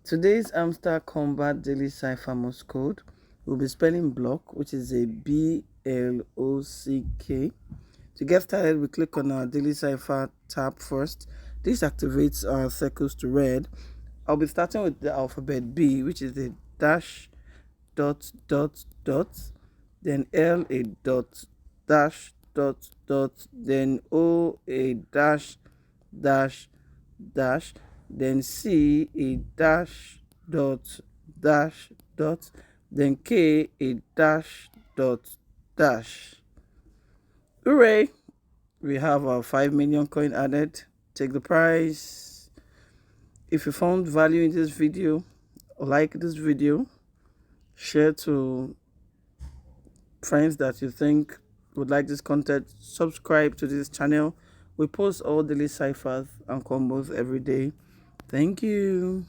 Today's Hamster Kombat daily Cipher Morse code will be spelling block, which is a BLOCK. To get started, we click on our daily Cipher tab first. This activates our circles to red. I'll be starting with the alphabet B, which is a dash, dot, dot, dot, then L, a dot, dash, dot, dot, then O, a dash, dash, dash, then C, a dash, dot, dash, dot, then K, a dash, dot, dash. Hooray! We have our 5 million coin added. Take the prize. If you found value in this video or like this video, share to friends that you think would like this content. Subscribe to this channel. We post all daily ciphers and combos every day. Thank you.